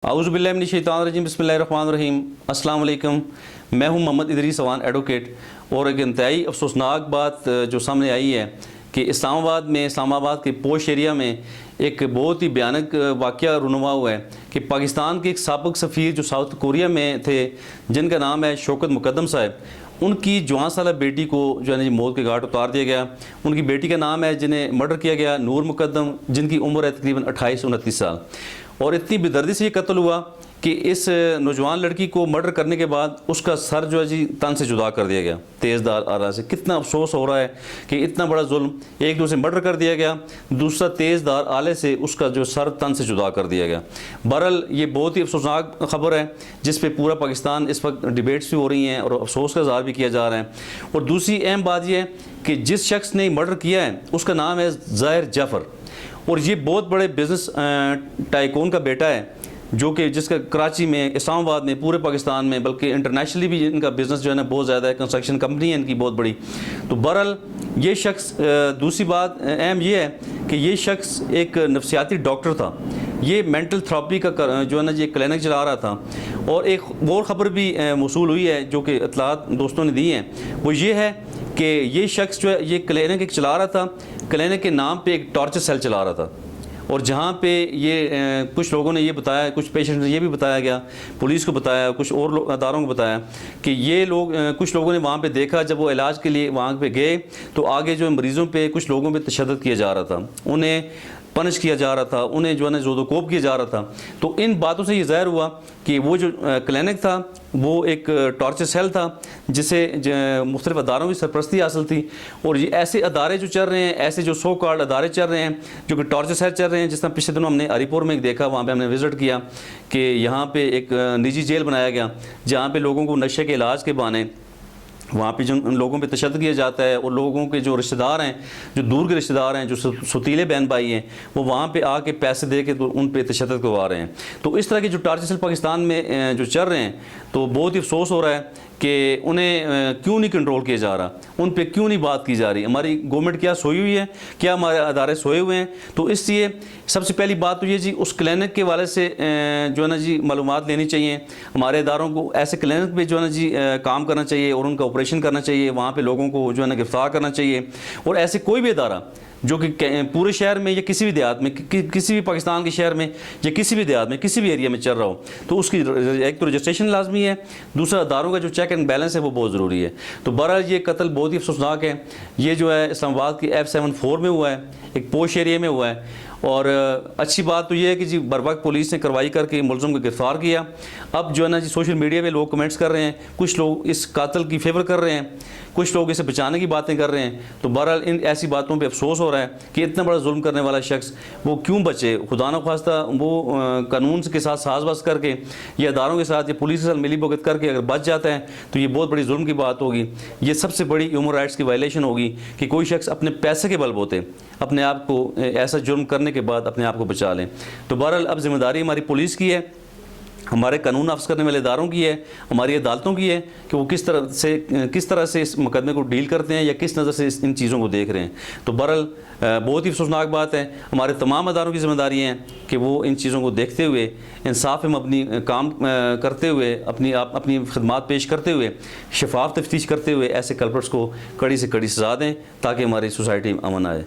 आऊज़ुबिल्लाहिमिनश्शैतानिर्रजीम बिस्मिल्लाहिर्रहमानिर्रहीम। अस्सलाम वालेकुम। मैं हूं मोहम्मद इदरीस अवान एडवोकेट। और एक इंतहाई अफसोसनाक बात जो सामने आई है कि इस्लामाबाद के पोश एरिया में एक बहुत ही भयानक वाक़या रुनुमा हुआ है कि पाकिस्तान के एक साबिक़ सफ़ीर जो साउथ कोरिया में थे, जिनका नाम है शौकत मुक़द्दम साहब, उनकी जवान साला बेटी को जो है ना जी मौत के घाट उतार दिया गया। उनकी बेटी का नाम है, जिन्हें मर्डर किया गया, नूर मुक़द्दम, जिनकी उम्र है तकरीबन 28-29 साल। और इतनी बेदर्दी से ये कत्ल हुआ कि इस नौजवान लड़की को मर्डर करने के बाद उसका सर जो है जी तन से जुदा कर दिया गया तेज़दार आरा से। कितना अफसोस हो रहा है कि इतना बड़ा जुल्म, एक दूसरे मर्डर कर दिया गया, दूसरा तेज़दार आले से उसका जो सर तन से जुदा कर दिया गया। बहरहाल ये बहुत ही अफसोसनाक ख़बर है जिस पे पूरा पाकिस्तान इस वक्त डिबेट्स भी हो रही हैं और अफसोस का इज़हार भी किया जा रहा है। और दूसरी अहम बात यह है कि जिस शख्स ने मर्डर किया है उसका नाम है ज़ाहिर जाफ़र, और ये बहुत बड़े बिज़नेस टाइकून का बेटा है, जो कि जिसका कराची में, इस्लामाबाद में, पूरे पाकिस्तान में, बल्कि इंटरनेशनली भी इनका बिज़नेस जो है ना बहुत ज़्यादा है। कंस्ट्रक्शन कंपनी है इनकी बहुत बड़ी। तो बहरहाल ये शख्स, दूसरी बात अहम ये है कि ये शख्स एक नफ्सियाती डॉक्टर था। ये मेंटल थेरेपी का जो है ना जी क्लिनिक चला रहा था। और एक और ख़बर भी मौसूल हुई है जो कि इतलात दोस्तों ने दी हैं, वो ये है कि ये शख्स जो है ये क्लिनिक एक चला रहा था, क्लिनिक के नाम पे एक टॉर्चर सेल चला रहा था। और जहाँ पे ये कुछ लोगों ने ये बताया, कुछ पेशेंट ने ये भी बताया गया, पुलिस को बताया, कुछ और अदारों को बताया कि ये लोग, कुछ लोगों ने वहाँ पे देखा, जब वो इलाज के लिए वहाँ पे गए तो आगे जो मरीज़ों पे, कुछ लोगों पे तशद्दुद किया जा रहा था, उन्हें पनिश किया जा रहा था, उन्हें जो है ना ज़ोदोकोप किया जा रहा था। तो इन बातों से ये ज़ाहिर हुआ कि वो जो क्लिनिक था वो एक टॉर्चर सेल था जिसे मुख्तलिफ़ अदारों की सरपरस्ती हासिल थी। और ये ऐसे अदारे जो चल रहे हैं, ऐसे जो सो कॉल्ड अदारे चल रहे हैं जो कि टॉर्चर सेल चल रहे हैं, जिस तरह पिछले दिनों हमने हरीपुर में देखा, वहाँ पे हमने विज़िट किया कि यहाँ पे एक निजी जेल बनाया गया जहाँ पे लोगों को नशे के इलाज के बहाने वहाँ पे जो उन लोगों पे तशद्दुद किया जाता है, और लोगों के जो रिश्तेदार हैं, जो दूर के रिश्तेदार हैं, जो सुतीले बहन भाई हैं, वो वहाँ पे आके पैसे दे के तो उन पे तशद्दुद करवा रहे हैं। तो इस तरह के जो टारगेट सेल पाकिस्तान में जो चल रहे हैं, तो बहुत ही अफसोस हो रहा है कि उन्हें क्यों नहीं कंट्रोल किया जा रहा, उन पे क्यों नहीं बात की जा रही। हमारी गवर्नमेंट क्या सोई हुई है, क्या हमारे अदारे सोए हुए हैं? तो इसलिए सबसे पहली बात तो ये जी, उस क्लिनिक के वाले से जो है ना जी मालूमात लेनी चाहिए। हमारे इदारों को ऐसे क्लिनिक पे जो है ना जी काम करना चाहिए और उनका ऑपरेशन करना चाहिए, वहाँ पे लोगों को जो है ना गिरफ्तार करना चाहिए। और ऐसे कोई भी इदारा जो कि पूरे शहर में या किसी भी देहात में, किसी भी पाकिस्तान के शहर में या किसी भी देहात में, किसी भी एरिया में चल रहा हो, तो उसकी एक तो रजिस्ट्रेशन लाजमी है, दूसरा अदारों का जो चेक एंड बैलेंस है वो बहुत ज़रूरी है। तो बहरहाल ये कत्ल बहुत ही अफसोसनाक है। ये जो है इस्लामाबाद की F74 में हुआ है, एक पोश एरिया में हुआ है। और अच्छी बात तो ये है कि जी बर वक्त पुलिस ने कार्रवाई करके मुलज़िम को गिरफ़्तार किया। अब जो है ना जी सोशल मीडिया पे लोग कमेंट्स कर रहे हैं, कुछ लोग इस कातिल की फेवर कर रहे हैं, कुछ लोग इसे बचाने की बातें कर रहे हैं। तो बहरहाल इन ऐसी बातों पे अफसोस हो रहा है कि इतना बड़ा जुल्म करने वाला शख्स वो क्यों बचे। खुदा न ख्वास्ता वो कानून के साथ साज़बाज़ करके या अदारों के साथ या पुलिस के साथ मिली भगत करके अगर बच जाता है तो ये बहुत बड़ी जुल्म की बात होगी। ये सबसे बड़ी ह्यूमन राइट्स की वायलेशन होगी कि कोई शख्स अपने पैसे के बलबूते अपने आप को ऐसा जुर्म करने के बाद अपने आप को बचा लें। तो बहरहाल अब जिम्मेदारी हमारी पुलिस की है, हमारे कानून नाफिज करने वाले इदारों की है, हमारी अदालतों की है कि वो किस तरह से इस मुकदमे को डील करते हैं या किस नज़र से इन चीज़ों को देख रहे हैं। तो बहरहाल बहुत ही अफसोसनाक बात है। हमारे तमाम अदारों की जिम्मेदारी है कि वो इन चीज़ों को देखते हुए, इंसाफ में अपनी काम करते हुए, अपनी खदमात पेश करते हुए, शफाफ तफ्तीश करते हुए ऐसे कल्प्रिट्स को कड़ी से कड़ी सज़ा दें ताकि हमारी सोसाइटी में अमन आए।